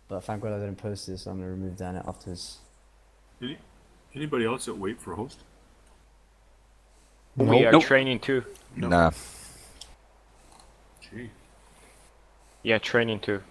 But thank God I didn't post this, so I'm gonna remove that afterwards. Anybody else that wait for host? We are Nope. training too. No. Nah. Gee. Yeah, training too.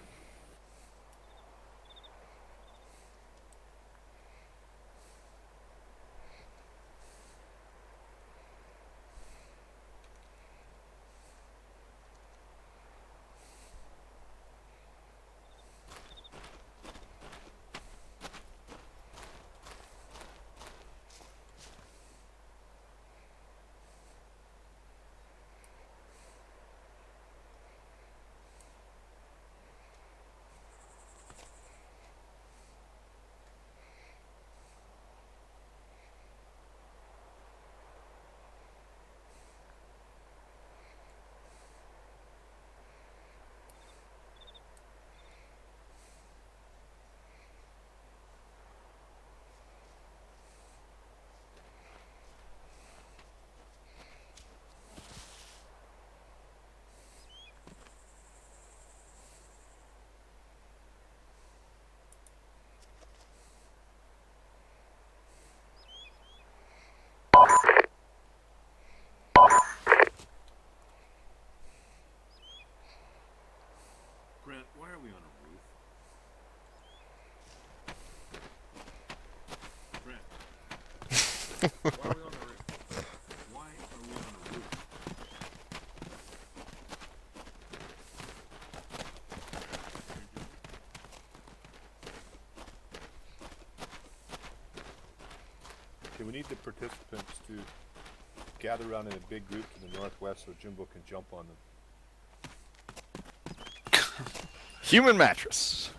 Brent, why are we on a roof? Brent. Why are we on the roof? Why are we on a roof? Okay, we need the participants to gather around in a big group to the northwest so Jumbo can jump on them. Human mattress.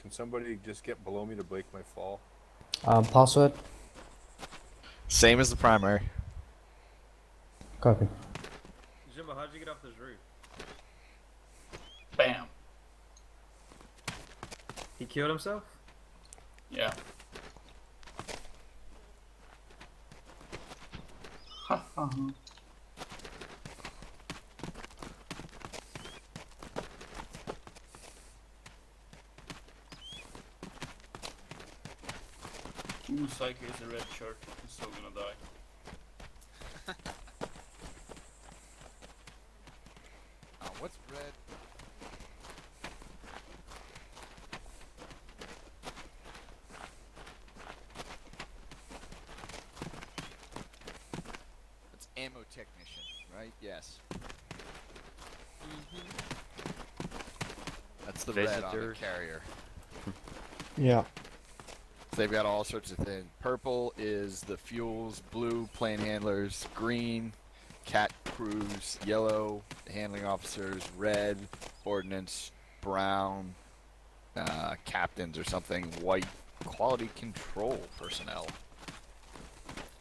Can somebody just get below me to break my fall? Password. Same as the primary. Copy. Jimbo, how'd you get off this roof? Bam. He killed himself? Yeah. Ha ha ha. Ooh, Psycho is a red shirt. He's so gonna die. What's red? That's ammo technician, right? Yes. That's the red on the Visitors. carrier. Yeah. So they've got all sorts of things. Purple is the fuels, blue plane handlers, green cat crews, yellow handling officers, red ordnance, brown captains or something, white quality control personnel.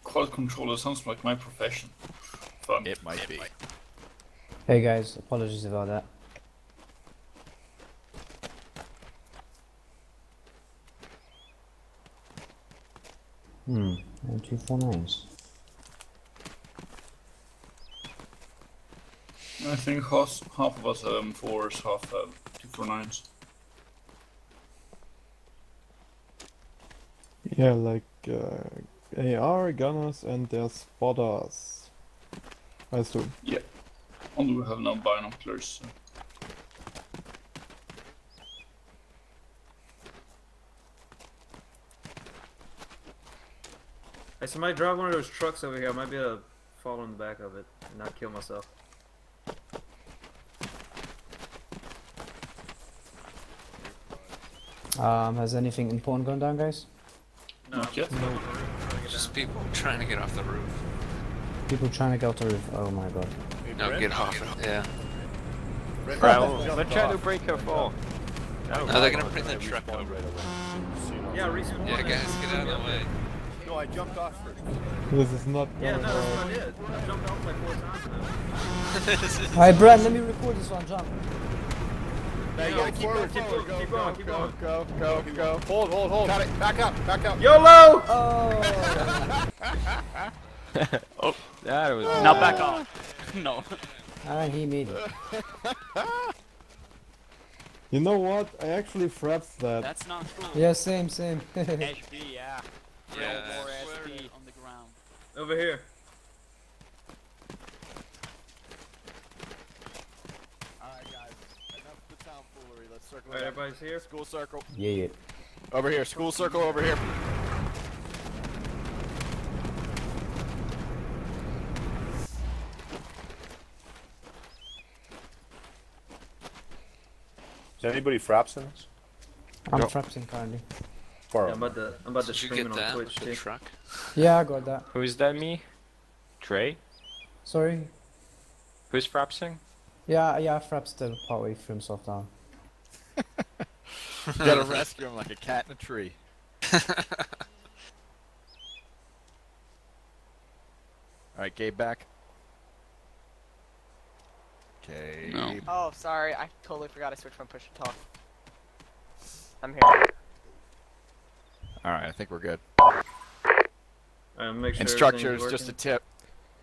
Quality controller sounds like my profession. Fun. It might be. Hey guys, apologies about that. And 249s. I think half of us have M4s, half have 249s. Yeah, like AR, gunners, and their spotters. I assume. Yeah. Only we have no binoculars. So. Hey, somebody drive one of those trucks over here. I might be able to fall on the back of it and not kill myself. Has anything important gone down, guys? No, Not yet. Just people trying to get off the roof. People trying to get off the roof. Oh my god. No, get off it. Yeah. Right, let's try to break her fall. No, they're gonna bring the truck over. Yeah, respawn. Yeah, guys, get out of the way. No, I jumped off first. This is not Yeah, going no, that's well. what I did. I jumped off like 4 times now. Alright, Brad, let me record this one, jump. Now you No, gotta keep forward, going, forward, keep going, keep going. Go. Hold. Got it. Back up. YOLO! Oh! Oh, that was. Now back off. No. Ah, he made it. You know what? I actually frapped that. That's not cool. Yeah, same. HB, yeah. Yeah. More SB on the ground. Over here. Alright, guys. Enough of the tomfoolery. Let's circle Alright, it up. everybody's here. School circle. Yeah. Over here. School circle over here. Is anybody fraps in this? I'm Yep. frapsing currently. Far Yeah, out. I'm about to Did you stream get it on that Twitch with the too. truck? Yeah, I got that. Who is that, me? Trey? Sorry. Who's frapsing? Yeah, Frap's still partway through himself down. You gotta rescue him like a cat in a tree. Alright, Gabe back. Gabe. No. Oh, sorry. I totally forgot I switched from push to talk. I'm here. Alright, I think we're good. Alright, make sure Instructors, everything's just a working.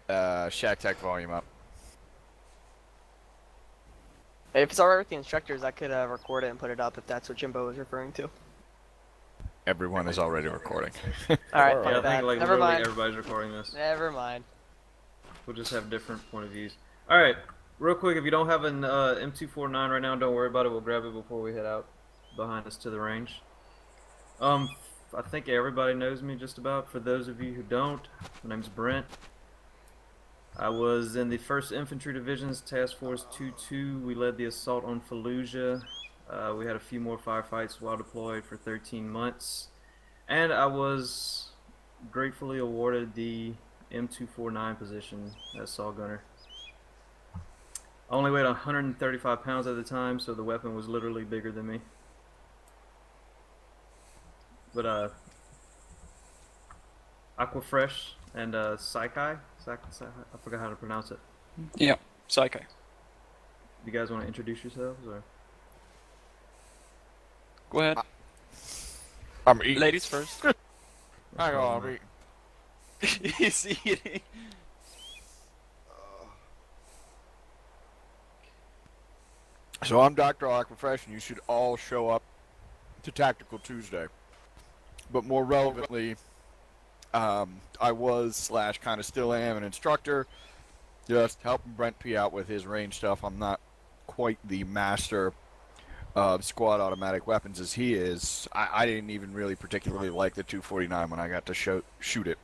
tip. Shack Tech volume up. If it's alright with the instructors, I could record it and put it up if that's what Jimbo was referring to. Everyone is already recording. Alright, Yeah, I fuck think that. like Never literally mind. everybody's recording this. Never mind. We'll just have different point of views. Alright, real quick, if you don't have an M249 right now, don't worry about it. We'll grab it before we head out behind us to the range. I think everybody knows me just about. For those of you who don't, my name's Brent. I was in the 1st Infantry Division's Task Force 2-2. We led the assault on Fallujah. We had a few more firefights while deployed for 13 months. And I was gratefully awarded the M249 position as Saw Gunner. I only weighed 135 pounds at the time, so the weapon was literally bigger than me. But Aquafresh and Saikai, I forgot how to pronounce it. Yeah, Psyche. You guys want to introduce yourselves, or? Go ahead. I'm eating. Ladies first. Hang on, I'm eating. He's eating. So I'm Dr. Aquafresh, and you should all show up to Tactical Tuesday. But more relevantly, I was / kind of still am an instructor, just helping Brent P out with his range stuff. I'm not quite the master of squad automatic weapons as he is. I didn't even really particularly like the 249 when I got to shoot it.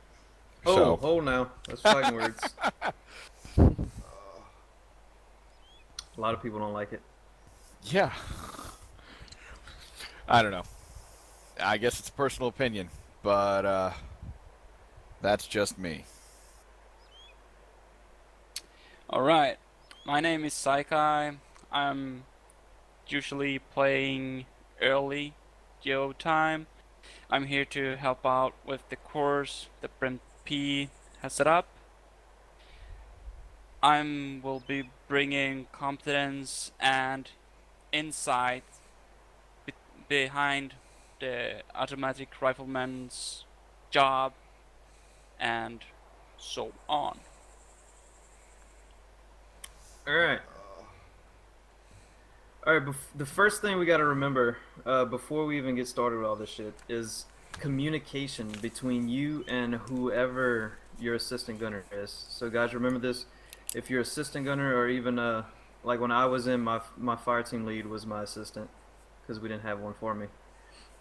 Oh, So, hold now. That's fighting words. A lot of people don't like it. yeah. I don't know. I guess it's a personal opinion, but that's just me. Alright, my name is Saikai. I'm usually playing early Geo time. I'm here to help out with the course that Brent P has set up. I will be bringing competence and insight behind the automatic rifleman's job and so on. Alright. Alright, the first thing we gotta remember, before we even get started with all this shit, is communication between you and whoever your assistant gunner is. So guys, remember this. If your assistant gunner, or even, like when I was in, my fire team lead was my assistant, because we didn't have one for me.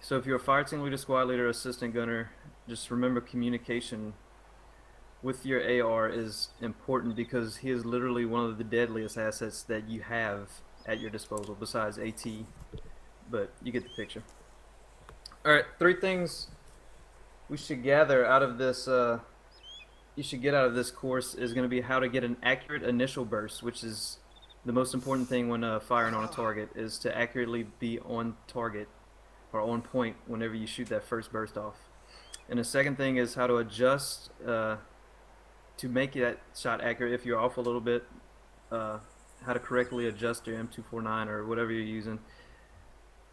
So if you're a fire team leader, squad leader, assistant gunner, just remember communication with your AR is important, because he is literally one of the deadliest assets that you have at your disposal besides AT, but you get the picture. Alright, 3 things we should gather out of this you should get out of this course is going to be how to get an accurate initial burst, which is the most important thing when firing on a target, is to accurately be on target or on point whenever you shoot that first burst off. And the second thing is how to adjust to make that shot accurate if you're off a little bit, how to correctly adjust your M249 or whatever you're using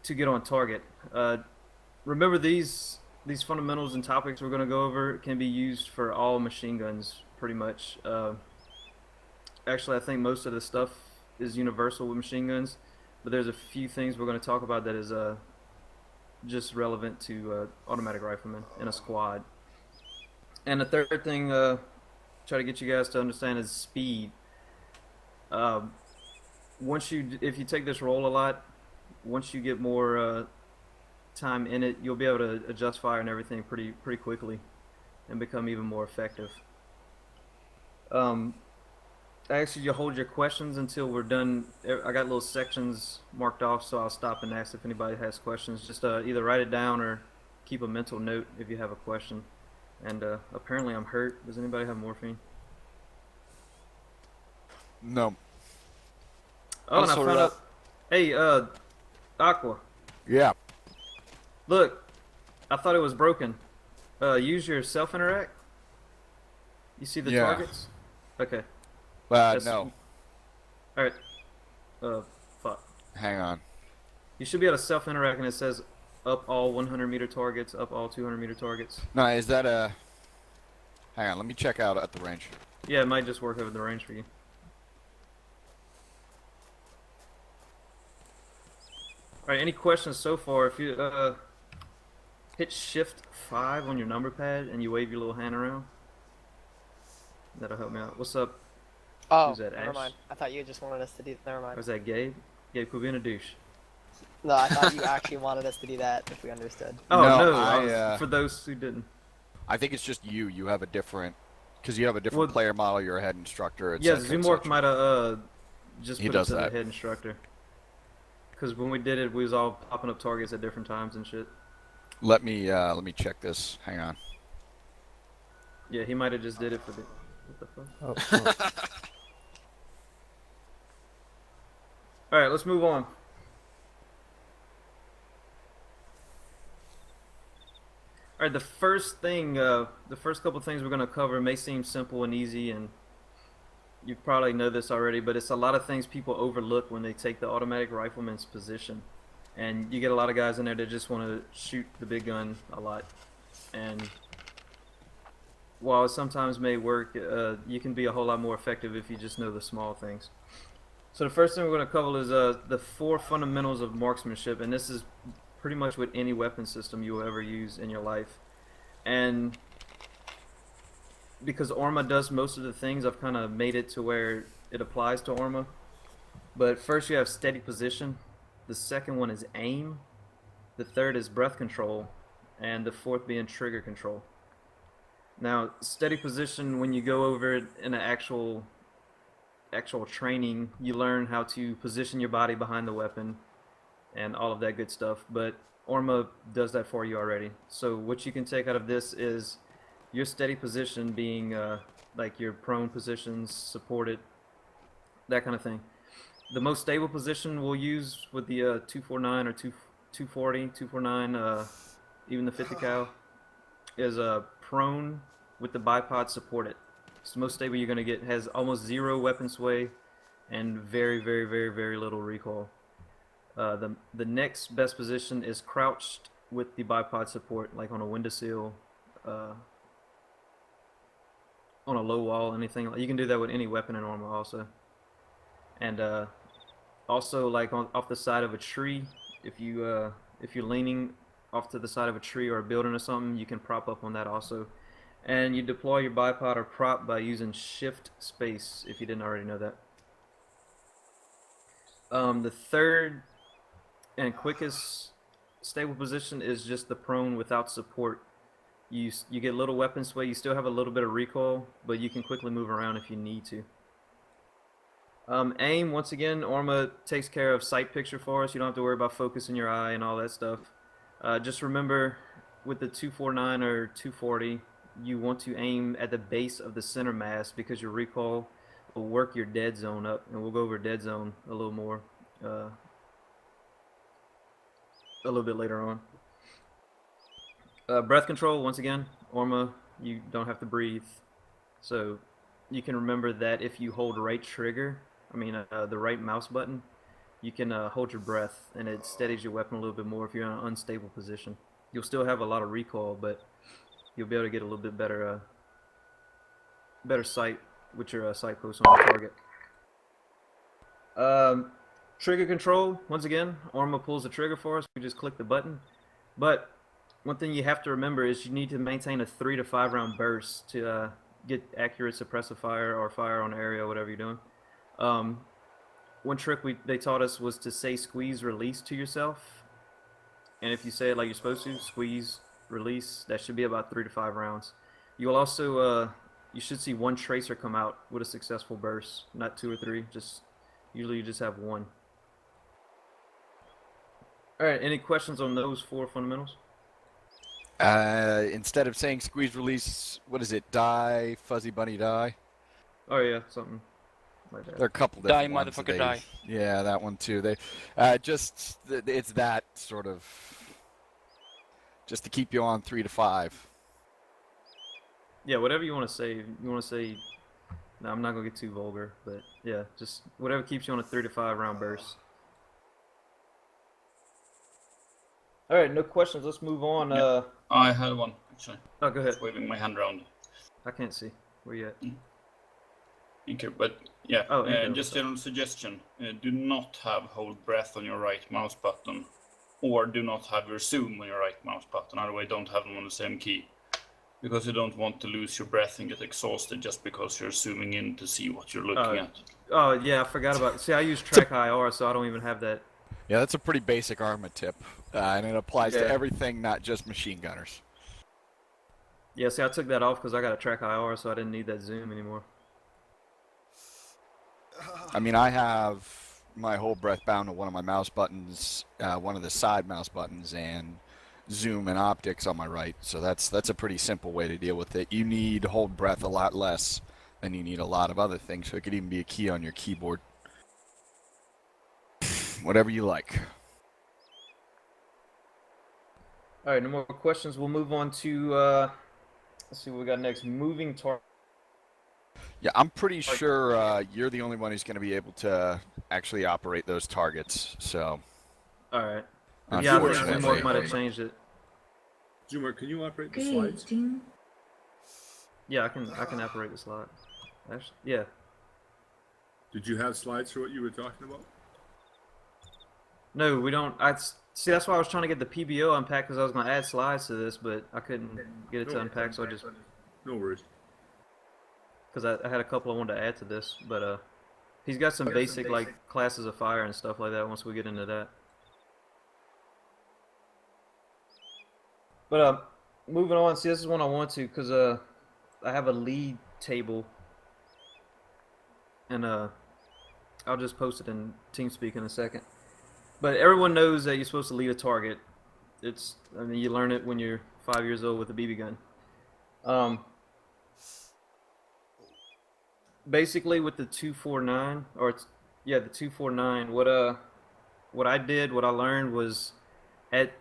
to get on target. Remember these fundamentals and topics we're going to go over can be used for all machine guns pretty much. Actually, I think most of the stuff is universal with machine guns, but there's a few things we're going to talk about that is just relevant to automatic riflemen in a squad. And the third thing, try to get you guys to understand is speed. If you take this role a lot, once you get more time in it, you'll be able to adjust fire and everything pretty quickly, and become even more effective. I ask you to hold your questions until we're done. I got little sections marked off, so I'll stop and ask if anybody has questions. Just either write it down or keep a mental note if you have a question. And apparently I'm hurt. Does anybody have morphine? No. Oh, and I Also, found out. Hey, Aqua. Yeah. Look, I thought it was broken. Use your self-interact. You see the Yeah. targets? Okay. That's- No. Alright. Fuck. Hang on. You should be able to self-interact and it says up all 100-meter targets, up all 200-meter targets. No, is that a... Hang on, let me check out at the range. Yeah, it might just work over the range for you. Alright, any questions so far? If you hit shift 5 on your number pad and you wave your little hand around, that'll help me out. What's up? Oh, Who's that, never Ash? mind. I thought you just wanted us to do. Never Or mind. is that Gabe? Gabe, quit being a douche. No, I thought you actually wanted us to do that. If we understood. Oh, No, no, I, for those who didn't. I think it's just you. You have a different... Because you have a different Well, player model, you're a head instructor, Yeah, etc. Zoomorph might have just He put it does to the that. head instructor. Because when we did it, we was all popping up targets at different times and shit. Let me check this. Hang on. Yeah, he might have just did it for the... What the fuck? Oh, fuck. Alright, let's move on. Alright, the first thing, the first couple things we're going to cover may seem simple and easy, and you probably know this already, but it's a lot of things people overlook when they take the automatic rifleman's position. And you get a lot of guys in there that just want to shoot the big gun a lot. And while it sometimes may work, you can be a whole lot more effective if you just know the small things. So the first thing we're going to cover is the 4 fundamentals of marksmanship, and this is pretty much with any weapon system you will ever use in your life. And because Orma does most of the things, I've kind of made it to where it applies to Orma. But first you have steady position, the second one is aim, the third is breath control, and the fourth being trigger control. Now, steady position, when you go over it in an actual training, you learn how to position your body behind the weapon and all of that good stuff, but Orma does that for you already. So what you can take out of this is your steady position being like your prone positions, supported, that kind of thing. The most stable position we'll use with the 249 or 240, 249, even the 50 cal, is prone with the bipod supported. It's the most stable you're going to get. It has almost zero weapon sway and very, very, very, very little recoil. The next best position is crouched with the bipod support, like on a windowsill, on a low wall, anything. You can do that with any weapon in Orma also. And also like off the side of a tree, if you're leaning off to the side of a tree or a building or something, you can prop up on that also. And you deploy your bipod or prop by using shift space, if you didn't already know that. The third and quickest stable position is just the prone without support. You get little weapon sway, you still have a little bit of recoil, but you can quickly move around if you need to. Aim, once again, Orma takes care of sight picture for us. You don't have to worry about focusing your eye and all that stuff. Just remember, with the 249 or 240, you want to aim at the base of the center mass because your recoil will work your dead zone up, and we'll go over dead zone a little more a little bit later on. Breath control, once again, Orma, you don't have to breathe, so you can remember that if you hold right trigger, the right mouse button, you can hold your breath, and it steadies your weapon a little bit more if you're in an unstable position. You'll still have a lot of recoil, but you'll be able to get a little bit better sight with your sight post on the target. Trigger control, once again, Arma pulls the trigger for us. We just click the button. But one thing you have to remember is you need to maintain a 3 to 5 round burst to get accurate suppressive fire or fire on area, whatever you're doing. One trick they taught us was to say squeeze release to yourself. And if you say it like you're supposed to, squeeze release, that should be about 3 to 5 rounds. You'll also, you should see one tracer come out with a successful burst, not 2 or 3. Usually you just have one. All right, any questions on those 4 fundamentals? Instead of saying squeeze release, what is it? Die, fuzzy bunny, die. Oh yeah, something like that. There are a couple Die, different ones that motherfucker, die. Yeah, that one too. It's that sort of just to keep you on 3 to 5. Yeah, whatever you want to say. You want to say, no, I'm not gonna get too vulgar, but yeah, just whatever keeps you on a 3 to 5 round burst. All right, no questions. Let's move on. Yeah. I had one actually. Oh, go ahead. Just waving my hand around. I can't see. Where you at? Okay, but yeah, Oh, just a general suggestion. Do not have hold breath on your right mouse button, or do not have your zoom on your right mouse button. Otherwise, don't have them on the same key, because you don't want to lose your breath and get exhausted just because you're zooming in to see what you're looking at. Oh yeah, I forgot about. See, I use track IR, so I don't even have that. Yeah, that's a pretty basic Arma tip, and it applies to Yeah. everything, not just machine gunners. Yeah, see, I took that off because I got a track IR, so I didn't need that zoom anymore. I mean, I have my whole breath bound to one of my mouse buttons, one of the side mouse buttons, and zoom and optics on my right. So that's a pretty simple way to deal with it. You need hold breath a lot less than you need a lot of other things. So it could even be a key on your keyboard. Whatever you like. All right, no more questions. We'll move on to let's see what we got next. Moving target. Yeah, I'm pretty sure you're the only one who's going to be able to actually operate those targets. So. All right. Yeah, I think Unfortunately. Zumork might have changed it. Zoomer, can you operate the slides? Yeah, I can operate the slide. Actually, yeah. Did you have slides for what you were talking about? No, we don't. See, that's why I was trying to get the PBO unpacked because I was going to add slides to this, but I couldn't get it to unpack, so I just No worries. because I had a couple I wanted to add to this, but he's got some basic like classes of fire and stuff like that. Once we get into that, but moving on. See, this is one I want to because I have a lead table, and I'll just post it in TeamSpeak in a second. But everyone knows that you're supposed to lead a target. I mean, you learn it when you're 5 years old with a BB gun. Basically, with the 249, the 249, what I learned was at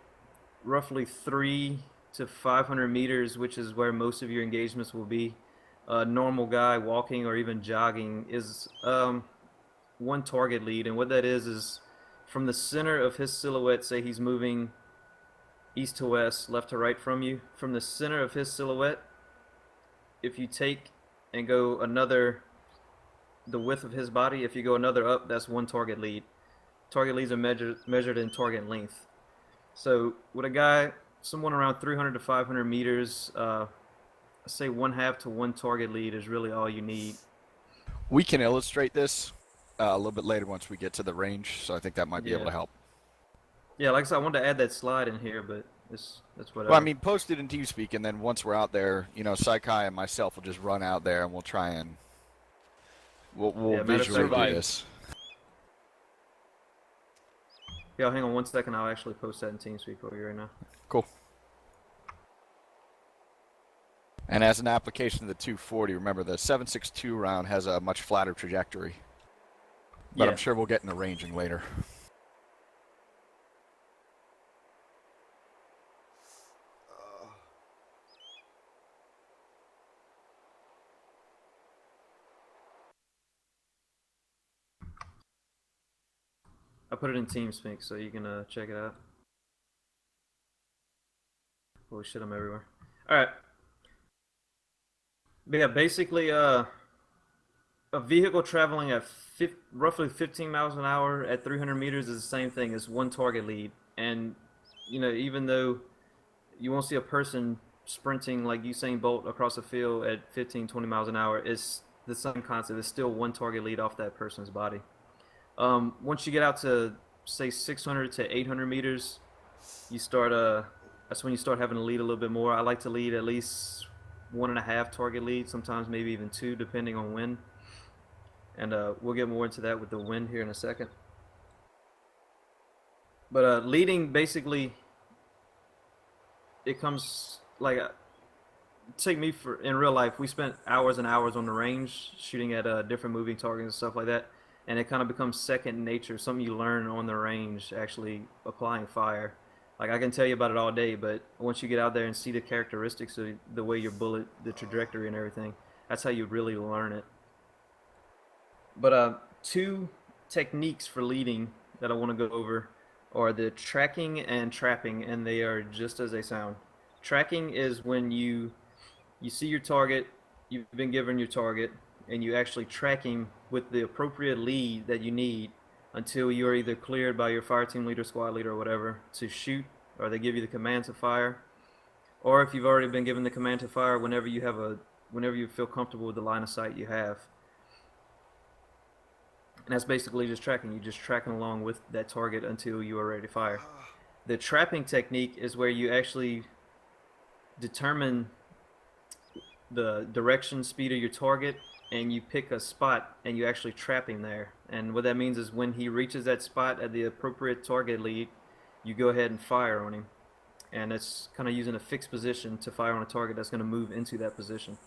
roughly 3 to 500 meters, which is where most of your engagements will be. A normal guy walking or even jogging is one target lead, and what that is from the center of his silhouette, say he's moving east to west, left to right from you, from the center of his silhouette, if you take and go the width of his body, if you go another up, that's one target lead. Target leads are measured in target length. So with a guy, someone around 300 to 500 meters, say 1/2 to one target lead is really all you need. We can illustrate this a little bit later once we get to the range, so I think that might be able to help. Yeah, like I said, I wanted to add that slide in here, but that's whatever. Well, I mean, post it in TeamSpeak, and then once we're out there, Saikai and myself will just run out there, and we'll try and we'll visually do this. Yeah, hang on one second. I'll actually post that in TeamSpeak for you right now. Cool. And as an application of the 240, remember the 7.62 round has a much flatter trajectory. But I'm sure we'll get into ranging later. I put it in TeamSpeak so you can check it out. Holy shit, I'm everywhere. All right. But yeah, basically, a vehicle traveling at roughly 15 miles an hour at 300 meters is the same thing as one target lead. And, you know, even though you won't see a person sprinting like Usain Bolt across the field at 15, 20 miles an hour, it's the same concept. It's still one target lead off that person's body. Once you get out to, say, 600 to 800 meters, you start, that's when you start having to lead a little bit more. I like to lead at least 1.5 target lead, sometimes maybe even 2, depending on wind. And we'll get more into that with the wind here in a second. But leading, basically, it comes like take me for in real life. We spent hours and hours on the range shooting at different moving targets and stuff like that, and it kind of becomes second nature, something you learn on the range, actually applying fire. Like, I can tell you about it all day, but once you get out there and see the characteristics of the way your bullet, the trajectory and everything, that's how you really learn it. But 2 techniques for leading that I want to go over are the tracking and trapping, and they are just as they sound. Tracking is when you see your target, you've been given your target, and you actually track him with the appropriate lead that you need until you're either cleared by your fire team leader, squad leader, or whatever to shoot, or they give you the command to fire. Or if you've already been given the command to fire, whenever you feel comfortable with the line of sight you have. And that's basically just tracking. You're just tracking along with that target until you are ready to fire. The trapping technique is where you actually determine the direction, speed of your target, and you pick a spot and you actually trap him there. And what that means is when he reaches that spot at the appropriate target lead, you go ahead and fire on him. And it's kind of using a fixed position to fire on a target that's going to move into that position.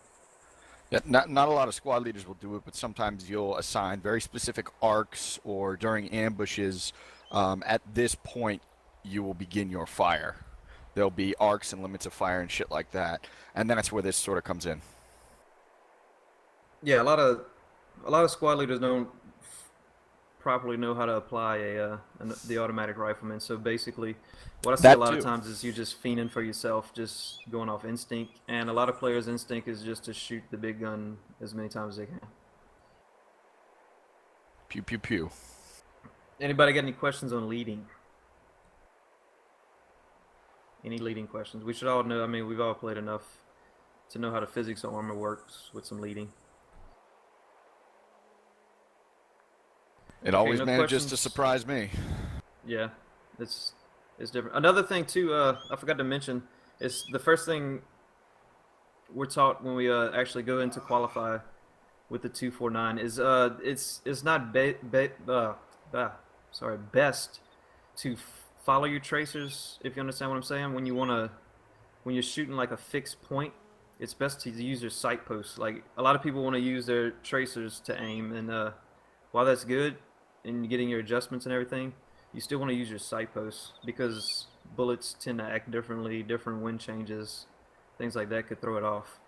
Yeah, not a lot of squad leaders will do it, but sometimes you'll assign very specific arcs, or during ambushes, at this point you will begin your fire. There'll be arcs and limits of fire and shit like that, and then that's where this sort of comes in. Yeah, a lot of squad leaders don't properly know how to apply the automatic rifleman. So basically, what I see a lot of times is you just fiending for yourself, just going off instinct. And a lot of players' instinct is just to shoot the big gun as many times as they can. Pew pew pew. Anybody got any questions on leading? Any leading questions? We should all know. I mean, we've all played enough to know how the physics of armor works with some leading. It always manages to surprise me. Yeah, it's different. Another thing too, I forgot to mention, is the first thing we're taught when we actually go into qualify with the 249 is it's not best to follow your tracers, if you understand what I'm saying. When you're shooting like a fixed point, it's best to use your sight posts. Like, a lot of people want to use their tracers to aim, and while that's good in getting your adjustments and everything, you still want to use your sight posts, because bullets tend to act differently, different wind changes, things like that could throw it off.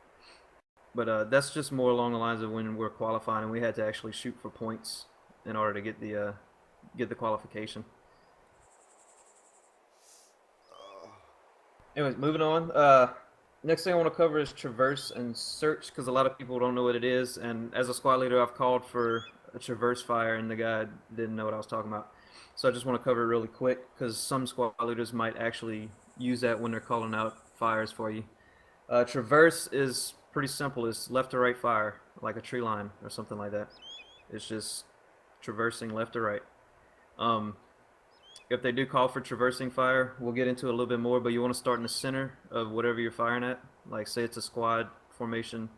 But that's just more along the lines of when we're qualifying and we had to actually shoot for points in order to get the qualification. Anyways, moving on. Next thing I want to cover is traverse and search, because a lot of people don't know what it is. And as a squad leader, I've called for a traverse fire, and the guy didn't know what I was talking about. So I just want to cover it really quick, because some squad leaders might actually use that when they're calling out fires for you. Traverse is pretty simple. It's left to right fire, like a tree line or something like that. It's just traversing left to right. If they do call for traversing fire, we'll get into it a little bit more, but you want to start in the center of whatever you're firing at. Like, say it's a squad formation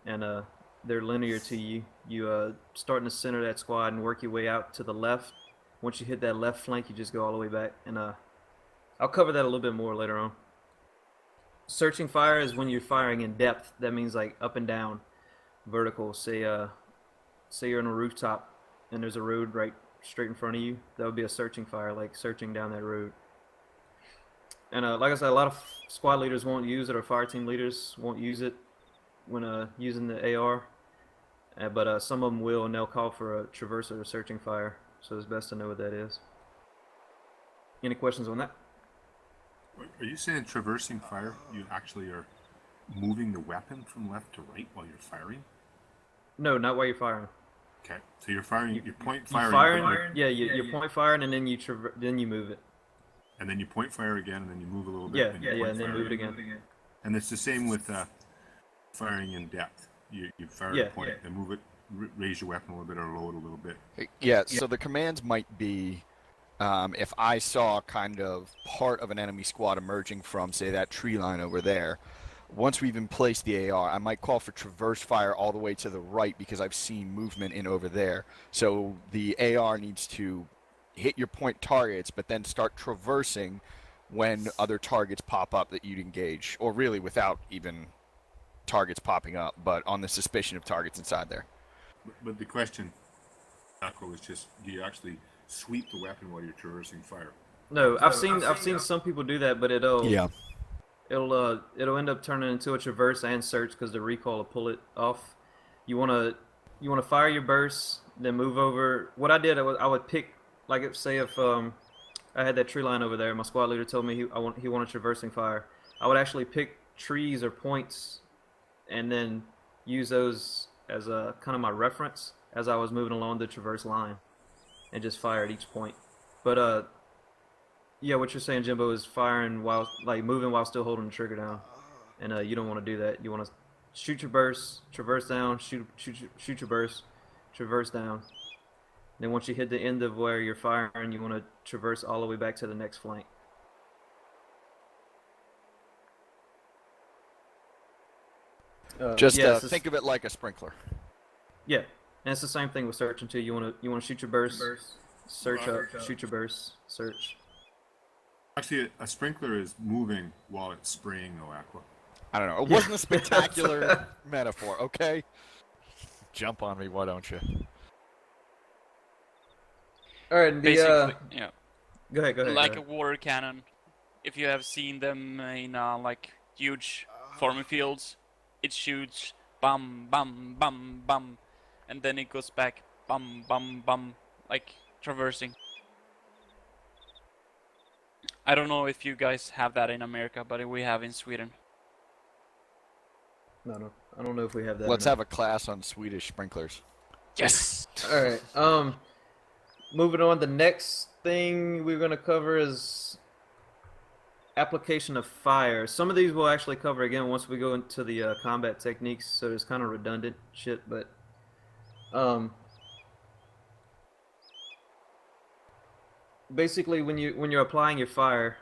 and they're linear to you. You start in the center of that squad and work your way out to the left. Once you hit that left flank, you just go all the way back. And I'll cover that a little bit more later on. Searching fire is when you're firing in depth. That means like up and down, vertical. Say you're on a rooftop and there's a road right straight in front of you. That would be a searching fire, like searching down that road. And like I said, a lot of squad leaders won't use it, or fire team leaders won't use it when using the AR. But some of them will, and they'll call for a traverse or a searching fire. So it's best to know what that is. Any questions on that? Are you saying traversing fire, you actually are moving the weapon from left to right while you're firing? No, not while you're firing. Okay. So you're firing. You're point You firing. firing? Yeah, you're point firing, and then then you move it. And then you point fire again, and then you move a little bit. Yeah, and you yeah, point and then fire move it again. And it's the same with firing in depth. You fire Yeah, a point and move it, raise your weapon a little bit or lower it a little bit. Yeah, so the commands might be if I saw kind of part of an enemy squad emerging from, say, that tree line over there, once we've placed the AR, I might call for traverse fire all the way to the right because I've seen movement in over there. So the AR needs to hit your point targets, but then start traversing when other targets pop up that you'd engage, or really without even targets popping up, but on the suspicion of targets inside there. But the question, Aqua, is just: do you actually sweep the weapon while you're traversing fire? No, I've seen some people do that, but it'll end up turning into a traverse and search because the recoil will pull it off. You wanna fire your burst, then move over. What I did, I would pick, like, say if I had that tree line over there, my squad leader told me he wanted traversing fire. I would actually pick trees or points, and then use those as a kind of my reference as I was moving along the traverse line, and just fire at each point. But yeah, what you're saying, Jimbo, is firing while, like, moving while still holding the trigger down, and you don't want to do that. You want to shoot your burst, traverse down, shoot your burst, traverse down. Then once you hit the end of where you're firing, you want to traverse all the way back to the next flank. Think of it like a sprinkler. Yeah, and it's the same thing with searching too. You want to shoot your burst, search up, shoot your burst, search. Actually, a sprinkler is moving while it's spraying, though, Aqua. I don't know. It wasn't a spectacular metaphor, okay? Jump on me, why don't you? All right, Basically, yeah. Go ahead. Like a water cannon. If you have seen them in like huge farming fields, it shoots bum bum bum bum, and then it goes back bum bum bum, like traversing. I don't know if you guys have that in America, but we have in Sweden. No, I don't know if we have that. Let's have a class on Swedish sprinklers. Yes. All right. Moving on. The next thing we're gonna cover is application of fire. Some of these we'll actually cover again once we go into the combat techniques. So it's kind of redundant shit, but basically when you're applying your fire,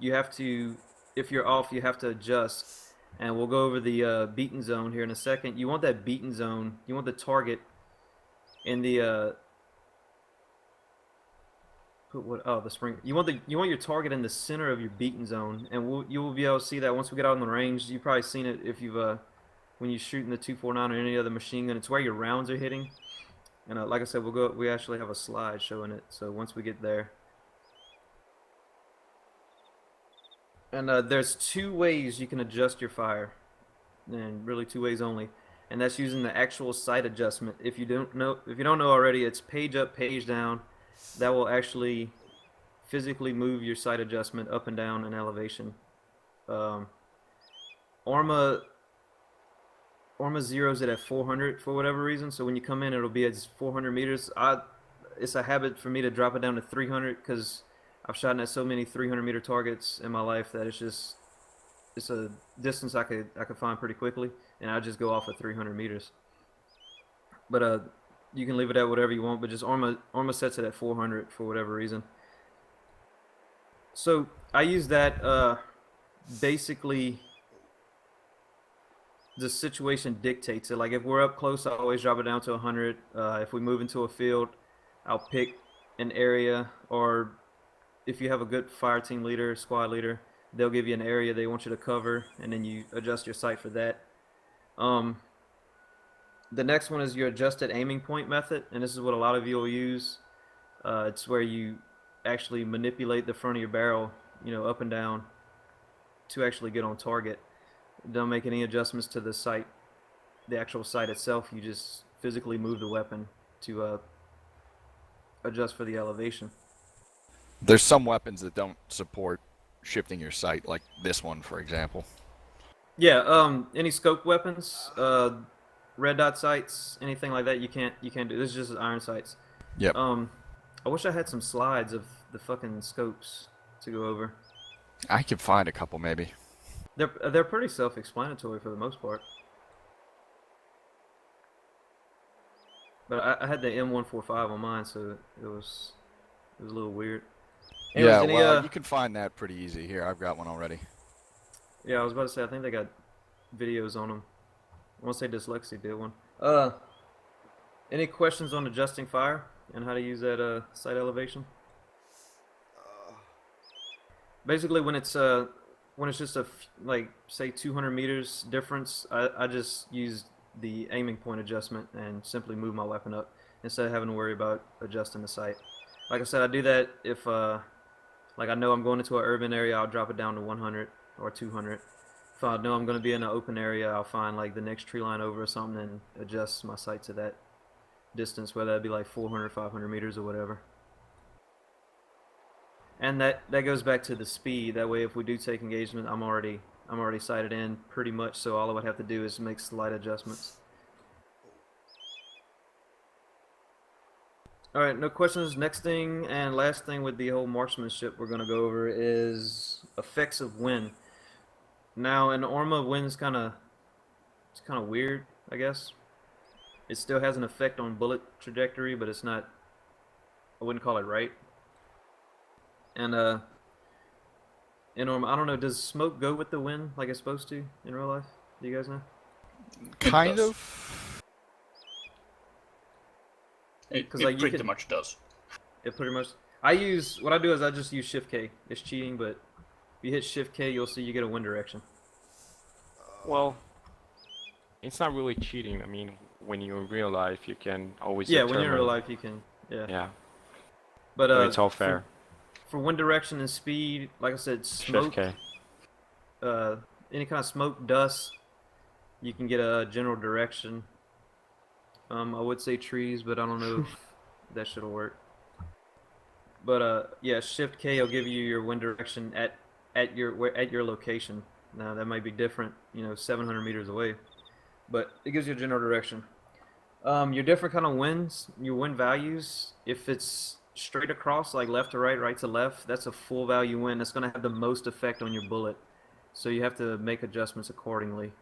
you have to, if you're off, you have to adjust. And we'll go over the beaten zone here in a second. You want that beaten zone. You want the target in the the spring. You want your target in the center of your beaten zone, and you will be able to see that once we get out in the range. You've probably seen it if you've when you're shooting the 249 or any other machine gun. It's where your rounds are hitting. And like I said, we actually have a slide showing it. So once we get there. And there's two ways you can adjust your fire, and really two ways only, and that's using the actual sight adjustment. If you don't know already, it's page up, page down. That will actually physically move your sight adjustment up and down in elevation. Arma zeroes it at 400 for whatever reason. So when you come in, it'll be at 400 meters. It's a habit for me to drop it down to 300 because I've shot at so many 300-meter targets in my life that it's a distance I could find pretty quickly, and I just go off at 300 meters. But you can leave it at whatever you want, but just Arma sets it at 400 for whatever reason. So I use that basically. The situation dictates it. Like if we're up close, I always drop it down to 100. If we move into a field, I'll pick an area, or if you have a good fire team leader, squad leader, they'll give you an area they want you to cover, and then you adjust your sight for that. The next one is your adjusted aiming point method, and this is what a lot of you will use. It's where you actually manipulate the front of your barrel, up and down to actually get on target. Don't make any adjustments to the sight, the actual sight itself. You just physically move the weapon to adjust for the elevation. There's some weapons that don't support shifting your sight, like this one, for example. Yeah, any scope weapons, red dot sights, anything like that, you can't do. This is just iron sights. Yep. I wish I had some slides of the fucking scopes to go over. I could find a couple maybe. They're pretty self-explanatory for the most part. But I had the M145 on mine, so it was a little weird. Anyways, Yeah, any, well, you can find that pretty easy. Here, I've got one already. Yeah, I was about to say, I think they got videos on them. I want to say Dyslexia did one. Any questions on adjusting fire and how to use that sight elevation? Basically, when it's just like say 200 meters difference, I just use the aiming point adjustment and simply move my weapon up instead of having to worry about adjusting the sight. Like I said, I do that if like I know I'm going into an urban area, I'll drop it down to 100 or 200. If I know I'm going to be in an open area, I'll find like the next tree line over or something and adjust my sight to that distance, whether that be like 400, 500 meters or whatever. And that goes back to the speed. That way, if we do take engagement, I'm already sighted in pretty much. So all I would have to do is make slight adjustments. All right, no questions. Next thing and last thing with the whole marksmanship we're going to go over is effects of wind. Now, in Orma, wind's kind of weird, I guess. It still has an effect on bullet trajectory, but it's not. I wouldn't call it right. And in Orma, I don't know. Does smoke go with the wind like it's supposed to in real life? Do you guys know? Kind of. It like, pretty much does. It pretty much. What I do is I just use Shift K. It's cheating, but if you hit Shift K, you'll see you get a wind direction. Well, it's not really cheating. I mean, when you're in real life, you can always Yeah, determine... when you're in real life, you can. Yeah. Yeah. But So it's all fair. For wind direction and speed, like I said, smoke. Shift K. Any kind of smoke, dust, you can get a general direction. I would say trees, but I don't know if that shit'll work. But yeah, Shift K will give you your wind direction at your location. Now that might be different, 700 meters away, but it gives you a general direction. Your different kind of winds, your wind values, if it's straight across, like left to right, right to left, that's a full value wind. That's going to have the most effect on your bullet, so you have to make adjustments accordingly.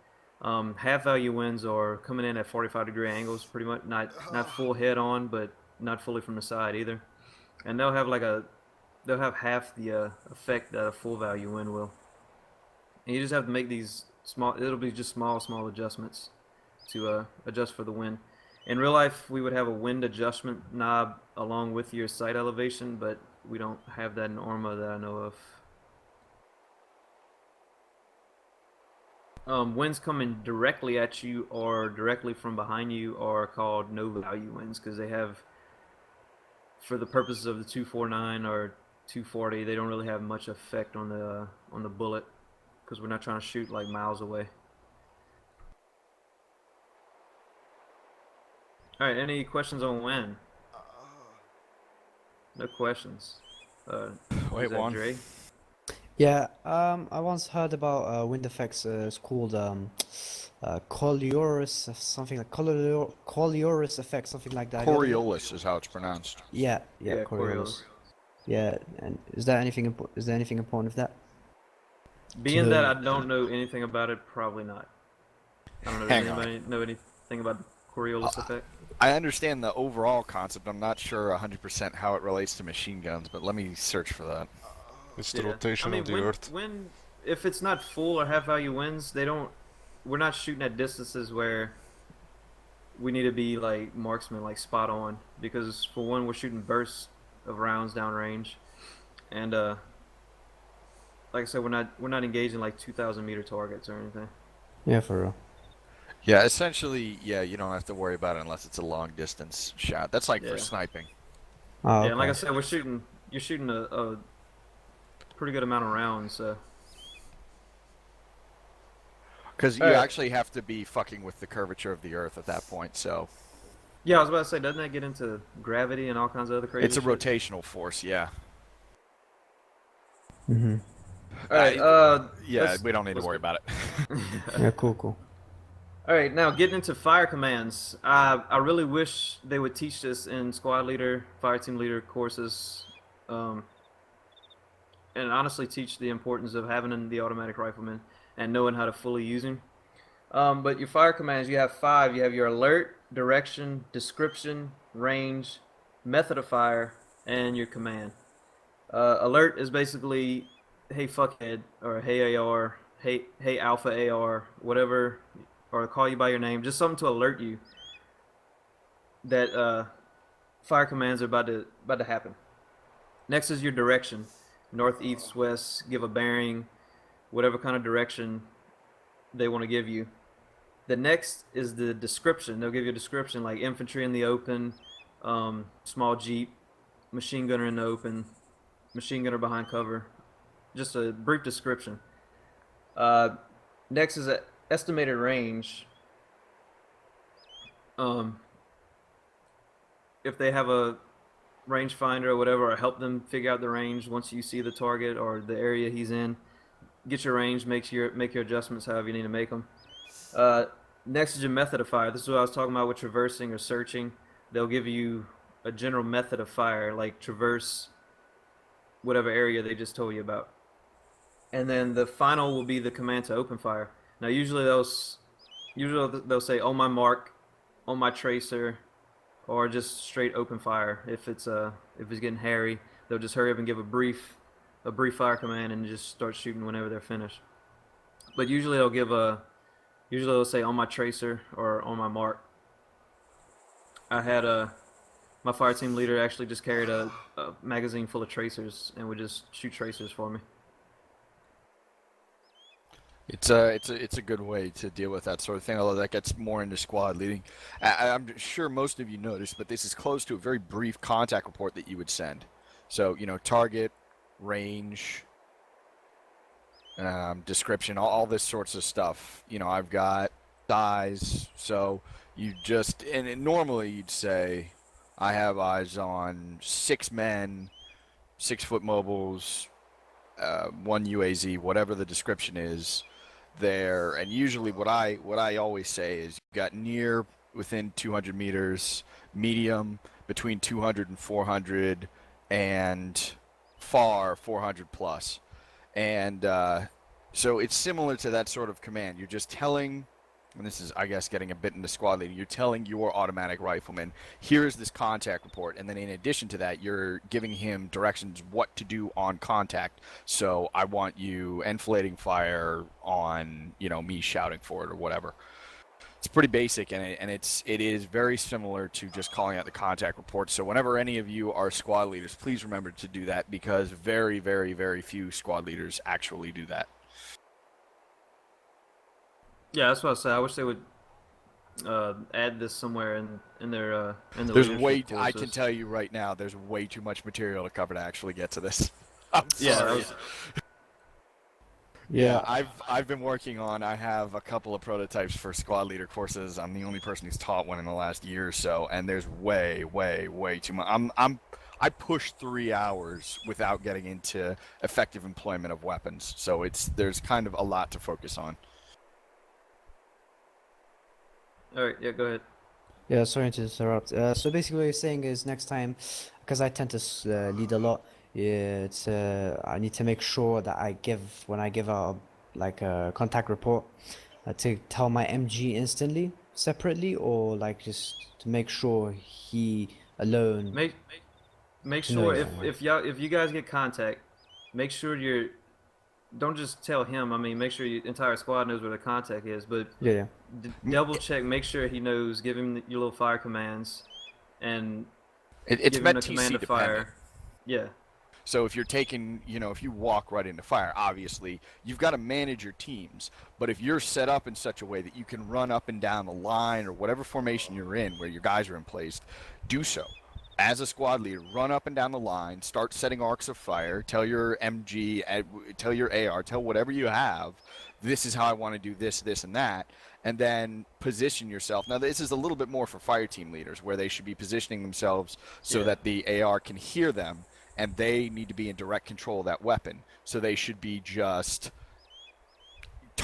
Half value winds are coming in at 45-degree angles, pretty much not full head on, but not fully from the side either, and they'll have half the effect that a full value wind will. And you just have to make these it'll be just small adjustments to adjust for the wind. In real life, we would have a wind adjustment knob along with your sight elevation, but we don't have that in Orma that I know of. Winds coming directly at you or directly from behind you are called no value winds because they have, for the purposes of the 249 or 240, they don't really have much effect on the bullet because we're not trying to shoot like miles away. All right, any questions on wind? No questions. Wait, one. Dre? Yeah, I once heard about wind effects. It's called Coriolis, something like Coriolis effect, something like that. Coriolis is how it's pronounced. Yeah, Yeah, Coriolis. Yeah, and is there anything important with that? Being that I don't know anything about it, probably not. I don't know. Hang Does anybody know anything about the Coriolis effect? I understand the overall concept. I'm not sure 100% how it relates to machine guns, but let me search for that. It's the rotation of the Earth. If it's not full or half value winds, we're not shooting at distances where we need to be like marksman, like spot on, because for one, we're shooting bursts of rounds downrange, and like I said, we're not engaging like 2,000 meter targets or anything. Yeah, for real. Yeah, essentially, yeah, you don't have to worry about it unless it's a long distance shot. That's like for sniping. Oh, Yeah, and like I okay. said, you're shooting a pretty good amount of rounds, so. Because you actually have to be fucking with the curvature of the Earth at that point, so. Yeah, I was about to say, doesn't that get into gravity and all kinds of other crazy It's a shit? rotational force, yeah. Mm-hmm. Alright, Yeah, we don't need to worry about it. Yeah, cool. All right, now getting into fire commands. I really wish they would teach this in squad leader, fire team leader courses, and honestly teach the importance of having the automatic rifleman and knowing how to fully use him. But your fire commands, you have 5. You have your alert, direction, description, range, method of fire, and your command. Alert is basically, hey fuckhead, or hey AR, hey alpha AR, whatever, or call you by your name, just something to alert you that fire commands are about to happen. Next is your direction, north, east, west, give a bearing, whatever kind of direction they want to give you. The next is the description. They'll give you a description like infantry in the open, small jeep, machine gunner in the open, machine gunner behind cover. Just a brief description. Next is an estimated range. If they have a rangefinder or whatever, or help them figure out the range once you see the target or the area he's in. Get your range, make your adjustments however you need to make them. Next is your method of fire. This is what I was talking about with traversing or searching. They'll give you a general method of fire, like traverse whatever area they just told you about. And then the final will be the command to open fire. Now usually they'll say on my mark, on my tracer, or just straight open fire. If it's getting hairy, they'll just hurry up and give a brief fire command and just start shooting whenever they're finished. But usually they'll say on my tracer or on my mark. I had my fire team leader actually just carried a magazine full of tracers and would just shoot tracers for me. It's a good way to deal with that sort of thing, although that gets more into squad leading. I'm sure most of you noticed, but this is close to a very brief contact report that you would send. So, target, range, description, all this sorts of stuff. I've got size, so you just, and normally you'd say, I have eyes on 6 men, 6-foot mobiles, 1 UAZ, whatever the description is there. And usually what I always say is you've got near within 200 meters, medium between 200 and 400, and far 400 plus. And so it's similar to that sort of command. You're just telling, and this is, I guess, getting a bit into squad leading, you're telling your automatic rifleman, here's this contact report, and then in addition to that, you're giving him directions what to do on contact. So I want you enfilading fire on, me shouting for it or whatever. It's pretty basic, and it is very similar to just calling out the contact report. So whenever any of you are squad leaders, please remember to do that, because very, very, very few squad leaders actually do that. Yeah, that's what I said. I wish they would add this somewhere in their in the There's leadership I courses. can tell you right now, there's way too much material to cover to actually get to this. I'm Yeah, sorry. Yeah, I've been working on. I have a couple of prototypes for squad leader courses. I'm the only person who's taught one in the last year or so, and there's way, way, way too much. I pushed 3 hours without getting into effective employment of weapons, so there's kind of a lot to focus on. All right, yeah, go ahead. Yeah, sorry to interrupt. So basically, what you're saying is next time, because I tend to lead a lot, it's I need to make sure that when I give out a contact report, to tell my MG instantly, separately, or just to make sure he alone. Make No, sure yeah, if you guys get contact, make sure don't just tell him. I mean, make sure your entire squad knows where the contact is. But Yeah. double check, make sure he knows. Give him your little fire commands, and It's give him meant a TC command to dependent. fire. Yeah. So if you're taking, if you walk right into fire, obviously you've got to manage your teams. But if you're set up in such a way that you can run up and down the line or whatever formation you're in, where your guys are in place, do so. As a squad leader, run up and down the line, start setting arcs of fire, tell your MG, tell your AR, tell whatever you have, this is how I want to do this, this, and that, and then position yourself. Now, this is a little bit more for fire team leaders, where they should be positioning themselves so that the AR can hear them, and they need to be in direct control of that weapon. So they should be just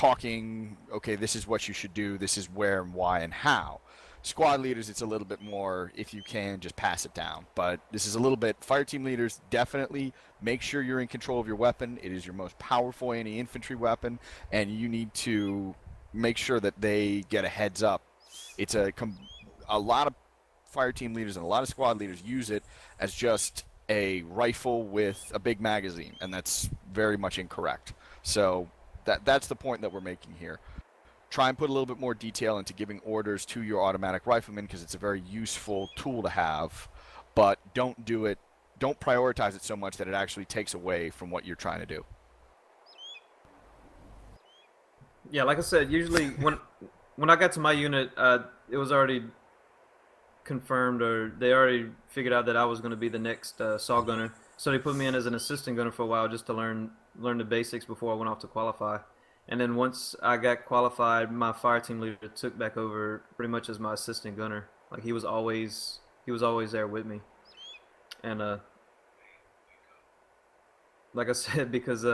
talking, okay, this is what you should do, this is where and why and how. Squad leaders, it's a little bit more, if you can, just pass it down. But this is a little bit, fire team leaders, definitely make sure you're in control of your weapon. It is your most powerful anti-infantry weapon, and you need to make sure that they get a heads up. It's a lot of fire team leaders and a lot of squad leaders use it as just a rifle with a big magazine, and that's very much incorrect. So that's the point that we're making here. Try and put a little bit more detail into giving orders to your automatic rifleman, because it's a very useful tool to have, but don't prioritize it so much that it actually takes away from what you're trying to do. Yeah, like I said, usually when I got to my unit, it was already confirmed, or they already figured out that I was going to be the next saw gunner. So they put me in as an assistant gunner for a while just to learn the basics before I went off to qualify. And then once I got qualified, my fire team leader took back over pretty much as my assistant gunner. Like he was always there with me. And like I said, because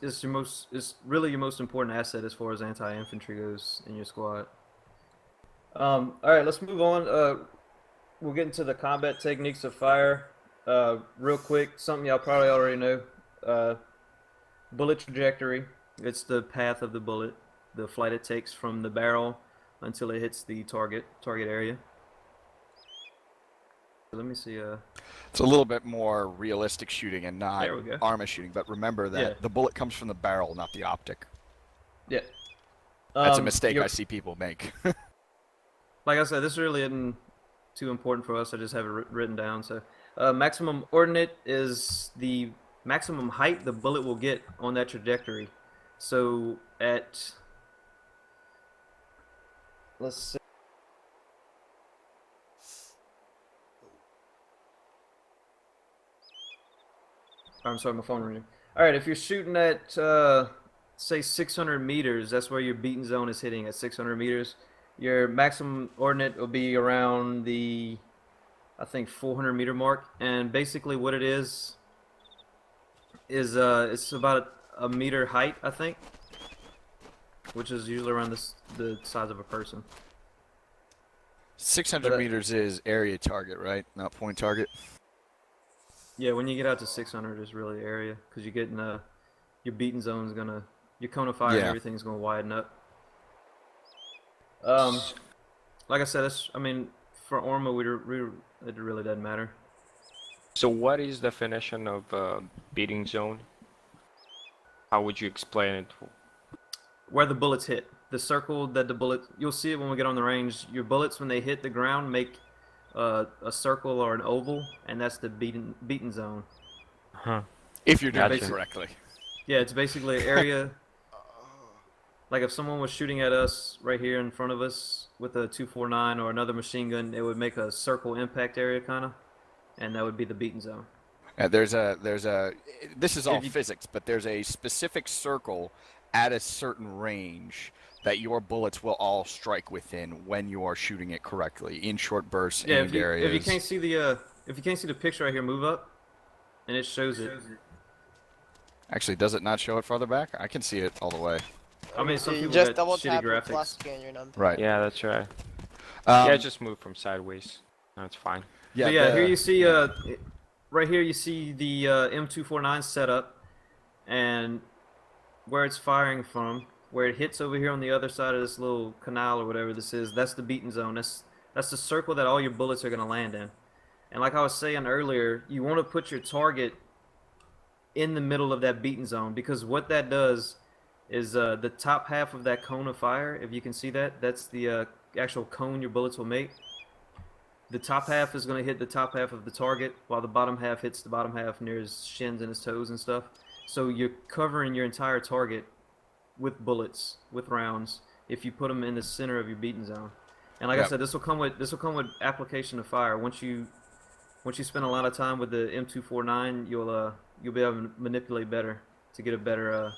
it's really your most important asset as far as anti-infantry goes in your squad. All right, let's move on. We'll get into the combat techniques of fire real quick. Something y'all probably already know. Bullet trajectory. It's the path of the bullet, the flight it takes from the barrel until it hits the target area. Let me see. It's a little bit more realistic shooting and not There we go. arma shooting, but remember that the bullet comes from the barrel, not the optic. Yeah. That's a mistake I see people make. Like I said, this really isn't too important for us. I just have it written down. So, maximum ordinate is the maximum height the bullet will get on that trajectory. So let's see. I'm sorry, my phone ringing. All right, if you're shooting at say 600 meters, that's where your beaten zone is hitting at 600 meters. Your maximum ordinate will be around the, I think, 400 meter mark, and basically what it is it's about a meter height, I think, which is usually around the size of a person. 600 meters is area target, right? Not point target. Yeah, when you get out to 600, it's really area, because you're getting your beaten zone's gonna, your cone of fire and everything's gonna widen up. Like I said, I mean, for Orma, it really doesn't matter. So what is the definition of beating zone? How would you explain it? Where the bullets hit. The circle that the bullet, you'll see it when we get on the range. Your bullets, when they hit the ground, make a circle or an oval, and that's the beaten zone. Huh. If you're doing it correctly. Yeah, it's basically an area. Like if someone was shooting at us right here in front of us with a 249 or another machine gun, it would make a circle impact area, kind of, and that would be the beaten zone. This is all physics, but there's a specific circle at a certain range that your bullets will all strike within when you are shooting it correctly in short bursts, aimed areas. If you can't see the picture right here, move up, and it shows it. Actually, does it not show it farther back? I can see it all the way. I mean, some you people just got double shitty tap graphics. plus scan your number. Right. Yeah, that's right. Yeah, just move from sideways. That's fine. Yeah, here you see right here you see the M249 setup, and where it's firing from, where it hits over here on the other side of this little canal or whatever this is. That's the beaten zone. That's the circle that all your bullets are going to land in. And like I was saying earlier, you want to put your target in the middle of that beaten zone, because what that does is the top half of that cone of fire, if you can see that, that's the actual cone your bullets will make. The top half is going to hit the top half of the target, while the bottom half hits the bottom half near his shins and his toes and stuff. So you're covering your entire target with bullets, with rounds, if you put them in the center of your beaten zone. And like I said, this will come with application of fire. Once you spend a lot of time with the M249, you'll be able to manipulate better to get a better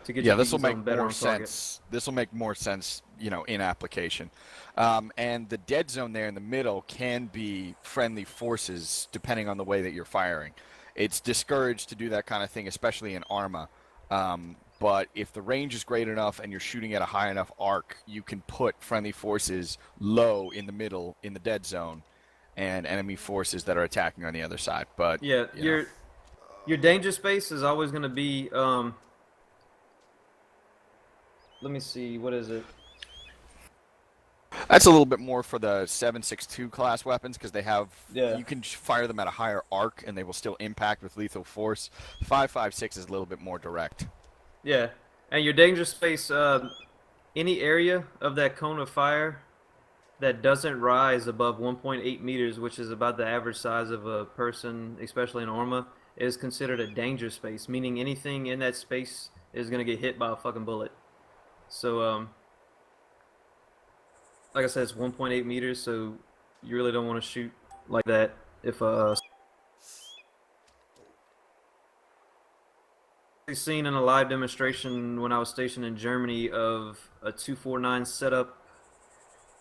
this will make more sense. This will make more sense, in application. And the dead zone there in the middle can be friendly forces, depending on the way that you're firing. It's discouraged to do that kind of thing, especially in Arma. But if the range is great enough and you're shooting at a high enough arc, you can put friendly forces low in the middle in the dead zone, and enemy forces that are attacking on the other side. But Yeah, you know. your danger space is always going to be. Let me see. What is it? That's a little bit more for the 7.62 class weapons because they have Yeah. you can fire them at a higher arc and they will still impact with lethal force. 5.56 is a little bit more direct. Yeah, and your danger space. Any area of that cone of fire that doesn't rise above 1.8 meters, which is about the average size of a person, especially in Orma, is considered a danger space, meaning anything in that space is gonna get hit by a fucking bullet. So, like I said, it's 1.8 meters, so you really don't want to shoot like that if seen in a live demonstration when I was stationed in Germany of a 249 setup,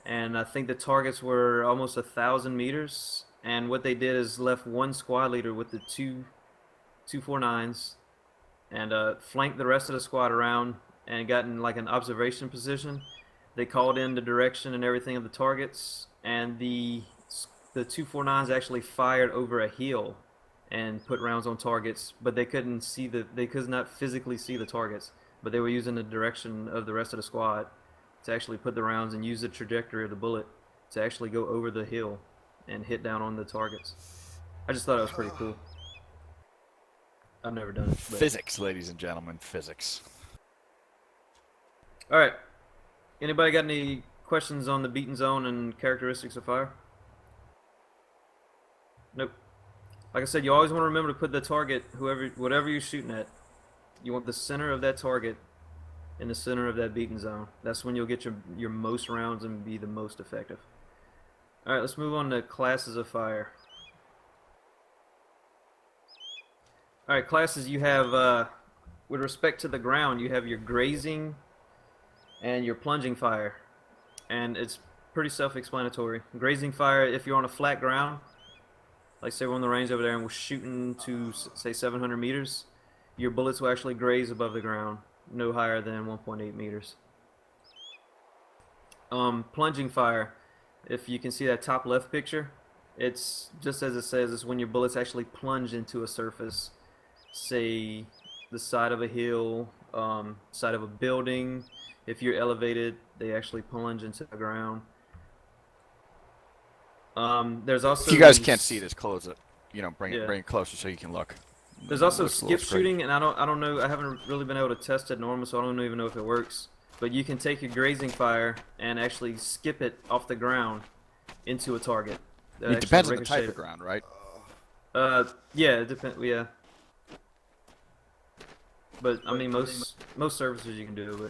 and I think the targets were almost 1,000 meters. And what they did is left one squad leader with the 249s and flanked the rest of the squad around and got in like an observation position. They called in the direction and everything of the targets, and the 249s actually fired over a hill and put rounds on targets, but they could not physically see the targets, but they were using the direction of the rest of the squad to actually put the rounds and use the trajectory of the bullet to actually go over the hill and hit down on the targets. I just thought it was pretty cool. I've never done it. But... Physics, ladies and gentlemen, physics. All right. Anybody got any questions on the beaten zone and characteristics of fire? Nope. Like I said, you always want to remember to put the target, whatever you're shooting at, you want the center of that target in the center of that beaten zone. That's when you'll get your most rounds and be the most effective. All right, let's move on to classes of fire. All right, classes you have, with respect to the ground, you have your grazing and your plunging fire. And it's pretty self-explanatory. Grazing fire, if you're on a flat ground, like say we're on the range over there and we're shooting to say 700 meters, your bullets will actually graze above the ground, no higher than 1.8 meters. Plunging fire, if you can see that top left picture, it's just as it says, it's when your bullets actually plunge into a surface, say the side of a hill, side of a building. If you're elevated, they actually plunge into the ground. There's also... If you guys can't see this, close it. You know, bring it closer so you can look. There's also skip shooting, and I don't know. I haven't really been able to test it normal, so I don't even know if it works. But you can take your grazing fire and actually skip it off the ground into a target. It depends on the type of ground, right? Yeah, it depends. Yeah. But I mean, most surfaces you can do.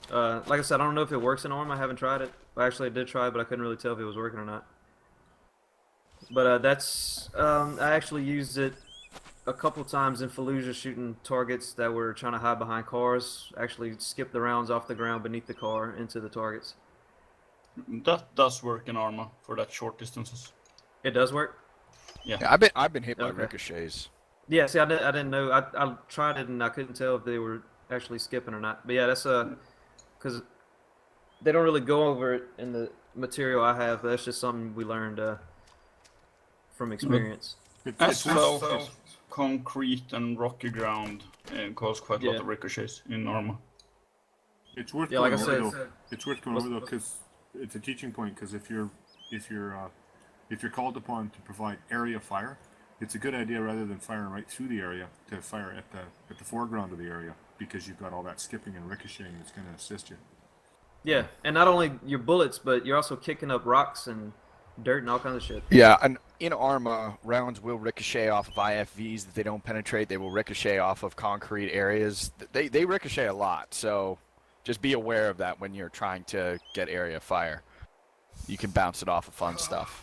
But like I said, I don't know if it works in ARM. I haven't tried it. Actually, I did try it, but I couldn't really tell if it was working or not. But that's I actually used it a couple times in Fallujah, shooting targets that were trying to hide behind cars. Actually, skip the rounds off the ground beneath the car into the targets. That does work in Arma for that short distances. It does work. Yeah, I've been hit by ricochets. Yeah, see, I didn't know. I tried it and I couldn't tell if they were actually skipping or not. But yeah, that's because they don't really go over it in the material I have. But that's just something we learned from experience. As well, concrete and rocky ground cause quite a lot of ricochets in Arma. It's worth like I said, it's worth going over though because it's a teaching point. Because if you're called upon to provide area fire, it's a good idea rather than firing right through the area to fire at the foreground of the area because you've got all that skipping and ricocheting that's going to assist you. Yeah, and not only your bullets, but you're also kicking up rocks and dirt and all kinds of shit. Yeah, and in Arma, rounds will ricochet off of IFVs that they don't penetrate. They will ricochet off of concrete areas. They ricochet a lot, so just be aware of that when you're trying to get area fire. You can bounce it off of fun stuff.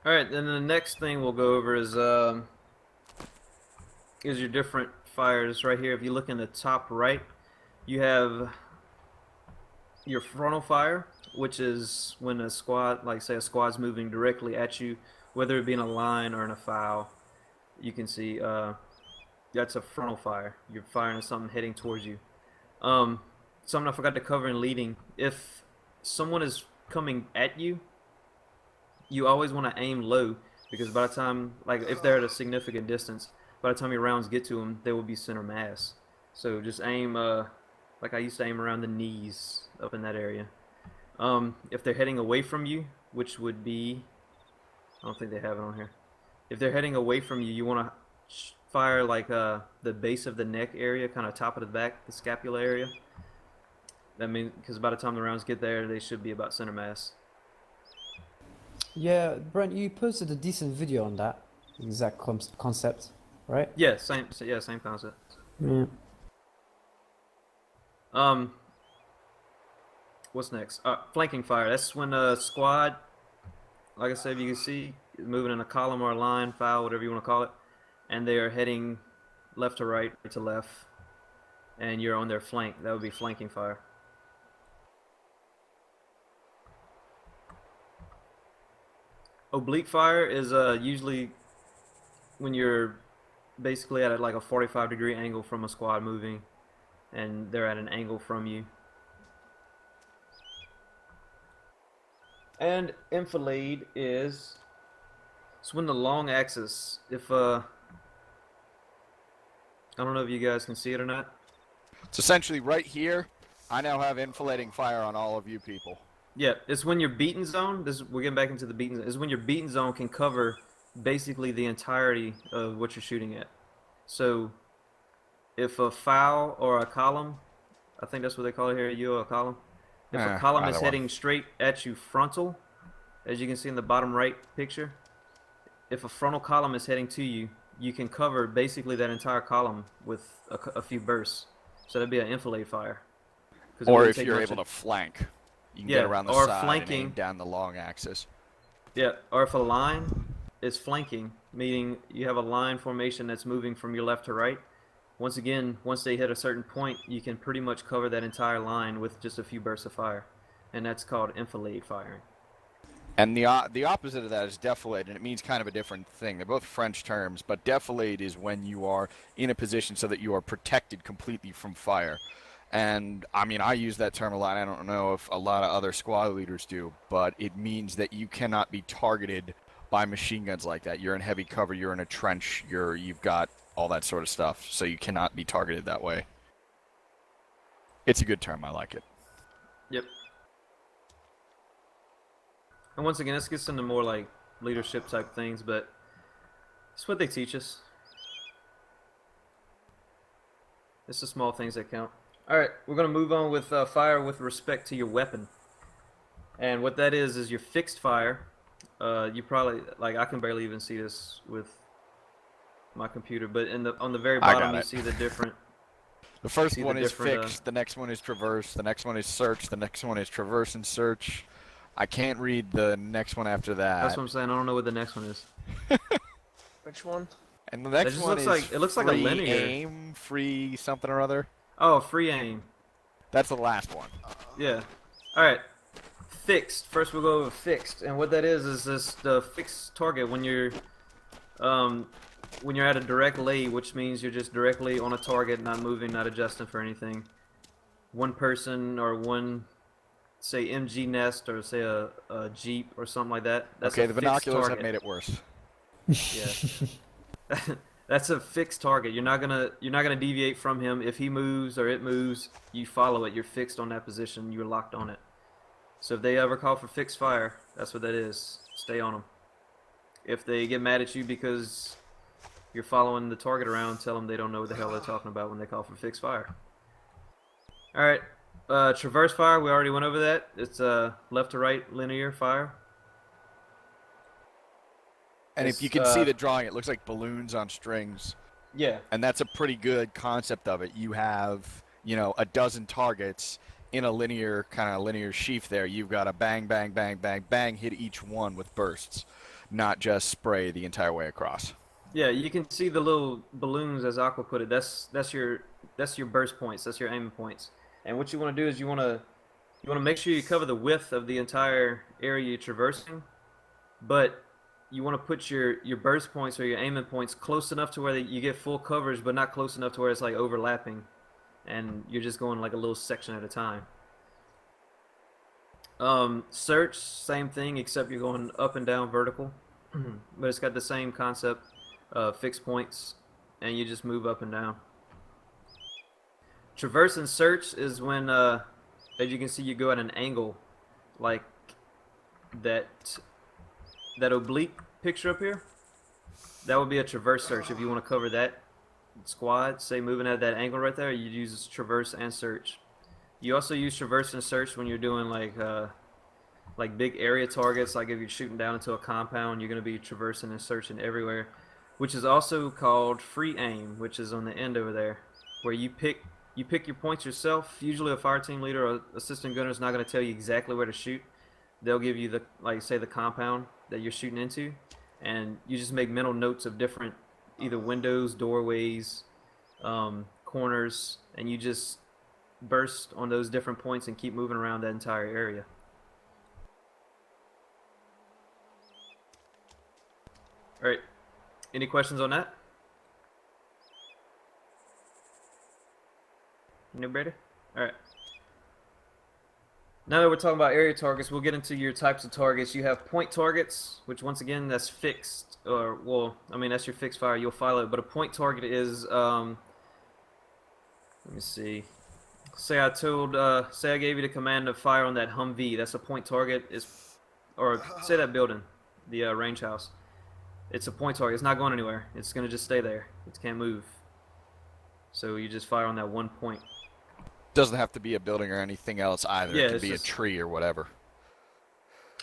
All right, then the next thing we'll go over is your different fires right here. If you look in the top right, you have your frontal fire, which is when a squad, like say a squad's moving directly at you, whether it be in a line or in a file. you can see that's a frontal fire. You're firing at something heading towards you. Something I forgot to cover in leading. If someone is coming at you, you always want to aim low, because by the time, like if they're at a significant distance, by the time your rounds get to them, they will be center mass. So just aim, like I used to aim around the knees up in that area. If they're heading away from you, which would be, I don't think they have it on here. If they're heading away from you, you want to fire like the base of the neck area, kind of top of the back, the scapula area. That means, because by the time the rounds get there, they should be about center mass. Yeah, Brent, you posted a decent video on that exact concept, right? Yeah, same concept. Yeah. What's next? Flanking fire. That's when a squad, like I said, you can see, is moving in a column or a line, file, whatever you want to call it, and they are heading left to right, right to left, and you're on their flank. That would be flanking fire. Oblique fire is usually when you're basically at like a 45-degree angle from a squad moving, and they're at an angle from you. And enfilade is it's when the long axis, if I don't know if you guys can see it or not. It's essentially right here. I now have enfilading fire on all of you people. Yeah, it's when your beaten zone, we're getting back into the beaten zone, is when your beaten zone can cover basically the entirety of what you're shooting at. So if a file or a column, I think that's what they call it here, a column. If a column is heading straight at you frontal, as you can see in the bottom right picture, if a frontal column is heading to you, you can cover basically that entire column with a few bursts. So that'd be an enfilade fire. Or if you're able to flank, you can get around the or side flanking, and aim down the long axis. Yeah, or if a line is flanking, meaning you have a line formation that's moving from your left to right. Once again, once they hit a certain point, you can pretty much cover that entire line with just a few bursts of fire, and that's called enfilade firing. And the opposite of that is defilade, and it means kind of a different thing. They're both French terms, but defilade is when you are in a position so that you are protected completely from fire. And, I mean, I use that term a lot. I don't know if a lot of other squad leaders do, but it means that you cannot be targeted by machine guns like that. You're in heavy cover, you're in a trench, you've got all that sort of stuff, so you cannot be targeted that way. It's a good term. I like it. Yep. And once again, this gets into more like leadership type things, but it's what they teach us. It's the small things that count. All right, we're going to move on with fire with respect to your weapon. And what that is your fixed fire. You probably, like, I can barely even see this with my computer, but on the very bottom you see the different. The first one is fixed, the next one is traverse, the next one is search, the next one is traverse and search. I can't read the next one after that. That's what I'm saying. I don't know what the next one is. Which one? And the next one is it looks like a linear. aim, free something or other. Oh, free aim. That's the last one. Yeah. All right. Fixed. First we'll go over fixed, and what that is this the fixed target when you're at a direct lay, which means you're just directly on a target, not moving, not adjusting for anything. One person or one, say, MG nest or say a Jeep or something like that. That's okay, a the fixed binoculars target. have made it worse. Yeah. That's a fixed target. You're not gonna deviate from him. If he moves or it moves, you follow it. You're fixed on that position. You're locked on it. So if they ever call for fixed fire, that's what that is. Stay on them. If they get mad at you because you're following the target around, tell them they don't know what the hell they're talking about when they call for fixed fire. All right, traverse fire. We already went over that. It's left to right linear fire. And if you can see the drawing, it looks like balloons on strings. Yeah. And that's a pretty good concept of it. You have, a dozen targets in a kind of linear sheaf there. You've got to bang, bang, bang, bang, bang, hit each one with bursts, not just spray the entire way across. Yeah, you can see the little balloons, as Aqua put it. That's your burst points. That's your aiming points. And what you want to do is you want to make sure you cover the width of the entire area you're traversing, but you want to put your burst points or your aiming points close enough to where you get full coverage, but not close enough to where it's like overlapping, and you're just going like a little section at a time. Search, same thing, except you're going up and down vertical, but it's got the same concept, fixed points, and you just move up and down. Traverse and search is when, as you can see, you go at an angle, like that oblique picture up here. That would be a traverse search. If you want to cover that squad, say moving at that angle right there, you use traverse and search. You also use traverse and search when you're doing like big area targets, like if you're shooting down into a compound, you're going to be traversing and searching everywhere, which is also called free aim, which is on the end over there, where you pick your points yourself. Usually a fire team leader or assistant gunner is not going to tell you exactly where to shoot. They'll give you the compound that you're shooting into, and you just make mental notes of different either windows, doorways, corners, and you just burst on those different points and keep moving around that entire area. All right, any questions on that? Nobody? All right. Now that we're talking about area targets, we'll get into your types of targets. You have point targets, which once again, that's fixed, or well, I mean that's your fixed fire. You'll follow it, but a point target is, let me see. Say I gave you the command to fire on that Humvee. That's a point target. Or say that building, the range house. It's a point target. It's not going anywhere. It's gonna just stay there. It can't move. So you just fire on that one point. Doesn't have to be a building or anything else either. Yeah, it could be a tree or whatever.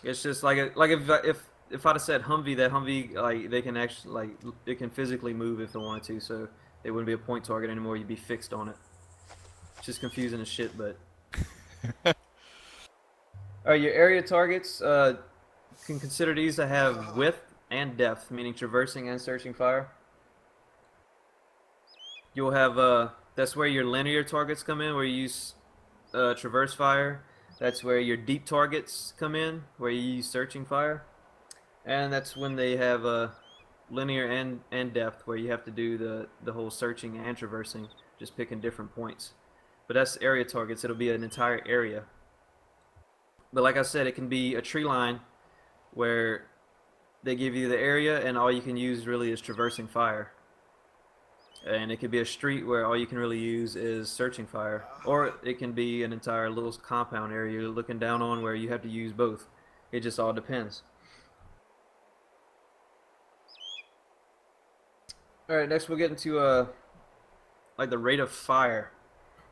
It's just like if I'd have said Humvee, that Humvee like they can actually it can physically move if it wanted to, so it wouldn't be a point target anymore. You'd be fixed on it. It's just confusing as shit, but. All right, your area targets can consider these to have width and depth, meaning traversing and searching fire. You'll have that's where your linear targets come in, where you use traverse fire. That's where your deep targets come in, where you use searching fire. And that's when they have linear and depth, where you have to do the whole searching and traversing, just picking different points. But that's area targets. It'll be an entire area. But like I said, it can be a tree line where they give you the area and all you can use really is traversing fire. And it could be a street where all you can really use is searching fire. Or it can be an entire little compound area you're looking down on where you have to use both. It just all depends. Alright, next we'll get into like the rate of fire.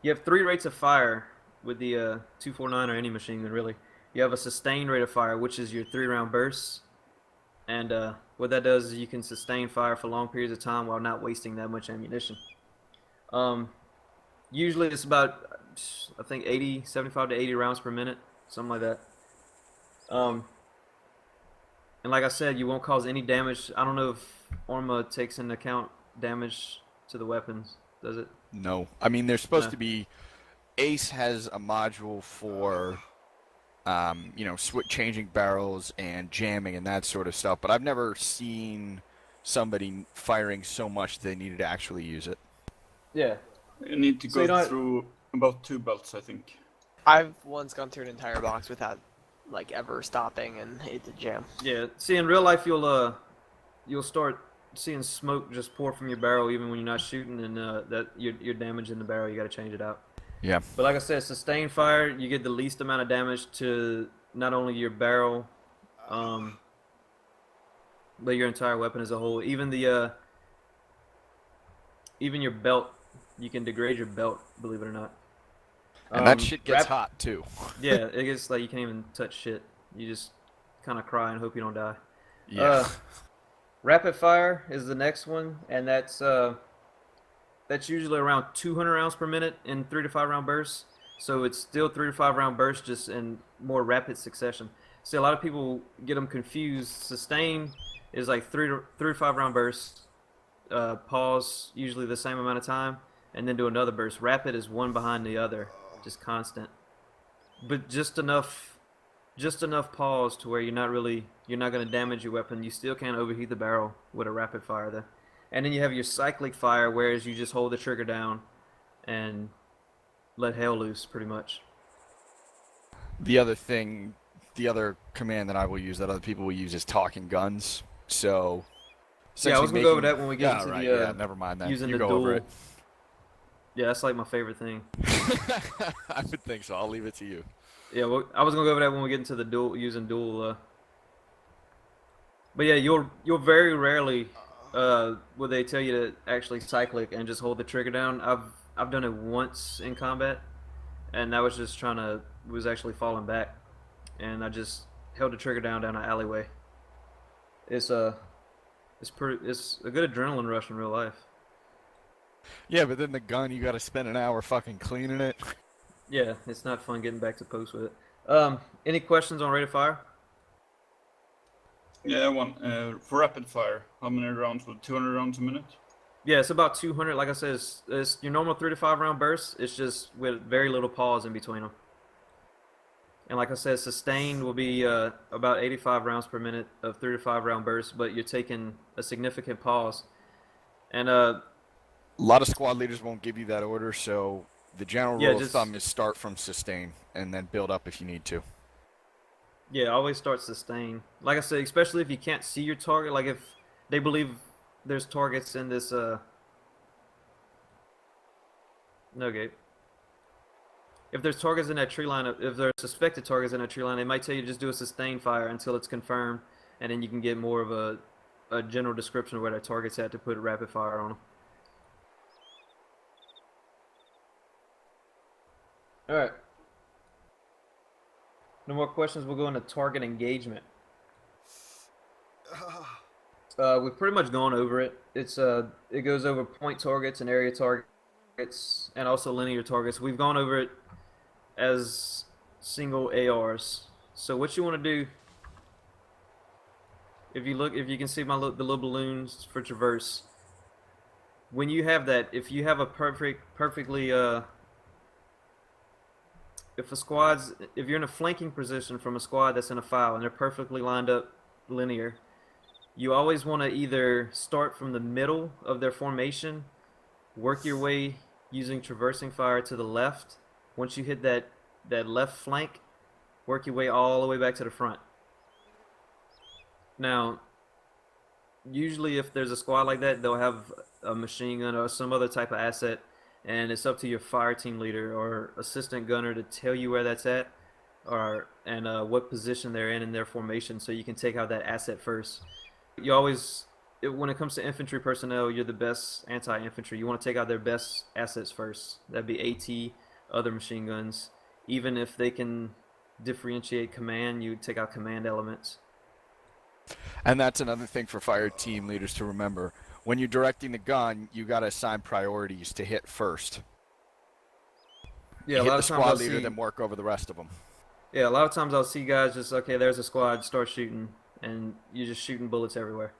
You have 3 rates of fire with the 249 or any machine gun really. You have a sustained rate of fire, which is your 3-round bursts. And what that does is you can sustain fire for long periods of time while not wasting that much ammunition. Usually it's about, I think, 75 to 80 rounds per minute, something like that. And like I said, you won't cause any damage. I don't know if Orma takes into account damage to the weapons, does it? No. I mean, they're supposed to be... Ace has a module for... changing barrels and jamming and that sort of stuff, but I've never seen somebody firing so much they needed to actually use it. Yeah. You need to go through about 2 belts, I think. I've once gone through an entire box without, like, ever stopping, and it's a jam. Yeah. See, in real life, you'll start seeing smoke just pour from your barrel even when you're not shooting, and that you're damaging the barrel. You got to change it out. Yeah. But like I said, sustained fire, you get the least amount of damage to not only your barrel, but your entire weapon as a whole. Even your belt, you can degrade your belt, believe it or not. And that shit gets hot too. Yeah, it gets like you can't even touch shit. You just kind of cry and hope you don't die. Yeah. Rapid fire is the next one, and that's usually around 200 rounds per minute in 3 to 5 round bursts. So it's still 3 to 5 round bursts, just in more rapid succession. See, a lot of people get them confused. Sustain is like 3 to 5 round bursts. Pause usually the same amount of time, and then do another burst. Rapid is one behind the other, just constant. But just enough pause to where you're you're not going to damage your weapon. You still can't overheat the barrel with a rapid fire though. And then you have your cyclic fire, whereas you just hold the trigger down and let hell loose, pretty much. The other thing, the other command that I will use, that other people will use, is talking guns. So, Yeah, I was gonna go over that when we get into right, the yeah, never mind that. using You the go over dual. Yeah, that's like my favorite thing. it. I would think so. I'll leave it to you. Yeah, well, I was gonna go over that when we get into the dual, using dual. But yeah, you'll very rarely will they tell you to actually cyclic and just hold the trigger down. I've done it once in combat, and I was just was actually falling back, and I just held the trigger down an alleyway. It's a good adrenaline rush in real life. Yeah, but then the gun, you got to spend an hour fucking cleaning it. Yeah, it's not fun getting back to post with it. Any questions on rate of fire? Yeah, one. For rapid fire, how many rounds? With 200 rounds a minute? Yeah, it's about 200. Like I said, it's your normal 3 to 5 round bursts. It's just with very little pause in between them. And like I said, sustained will be about 85 rounds per minute of 3 to 5 round bursts, but you're taking a significant pause. And A lot of squad leaders won't give you that order, so the general rule of thumb is start from sustain and then build up if you need to. Yeah, always start sustain. Like I said, especially if you can't see your target. Like if they believe there's targets in this no gate. If there's targets in that tree line, if there's suspected targets in that tree line, they might tell you to just do a sustained fire until it's confirmed, and then you can get more of a general description of where that target's at to put a rapid fire on them. All right. No more questions. We'll go into target engagement. We've pretty much gone over it. It goes over point targets and area targets and also linear targets. We've gone over it as single ARs. So what you want to do, if you can see the little balloons for traverse. When you have that, if you have a perfectly if you're in a flanking position from a squad that's in a file and they're perfectly lined up linear, you always want to either start from the middle of their formation, work your way using traversing fire to the left. Once you hit that left flank, work your way all the way back to the front. Now, usually if there's a squad like that, they'll have a machine gun or some other type of asset, and it's up to your fire team leader or assistant gunner to tell you where that's at, and what position they're in their formation, so you can take out that asset first. You always, when it comes to infantry personnel, you're the best anti-infantry. You want to take out their best assets first. That'd be AT, other machine guns. Even if they can differentiate command, you take out command elements. And that's another thing for fire team leaders to remember. When you're directing the gun, you got to assign priorities to hit first. Yeah, you a hit lot the of times squad I'll leader, see, then work over the rest of them. Yeah, a lot of times I'll see guys just, okay, there's a squad, start shooting, and you're just shooting bullets everywhere.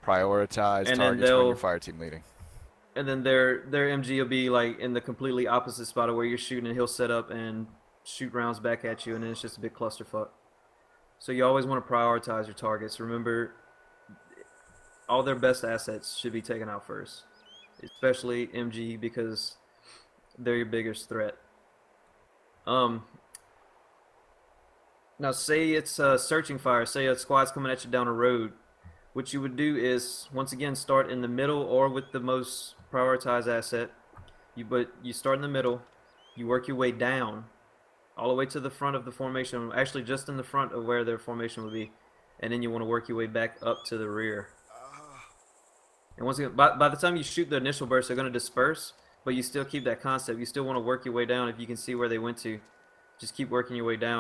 Prioritize And targets when you're fire team leading. And then their MG will be like in the completely opposite spot of where you're shooting, and he'll set up and shoot rounds back at you, and then it's just a big clusterfuck. So you always want to prioritize your targets. Remember, all their best assets should be taken out first, especially MG, because they're your biggest threat. Now say it's searching fire. Say a squad's coming at you down a road. What you would do is, once again, start in the middle or with the most prioritized asset. But you start in the middle, you work your way down, all the way to the front of the formation, actually just in the front of where their formation would be, and then you want to work your way back up to the rear. And once again, by the time you shoot the initial burst, they're going to disperse, but you still keep that concept. You still want to work your way down. If you can see where they went to, just keep working your way down.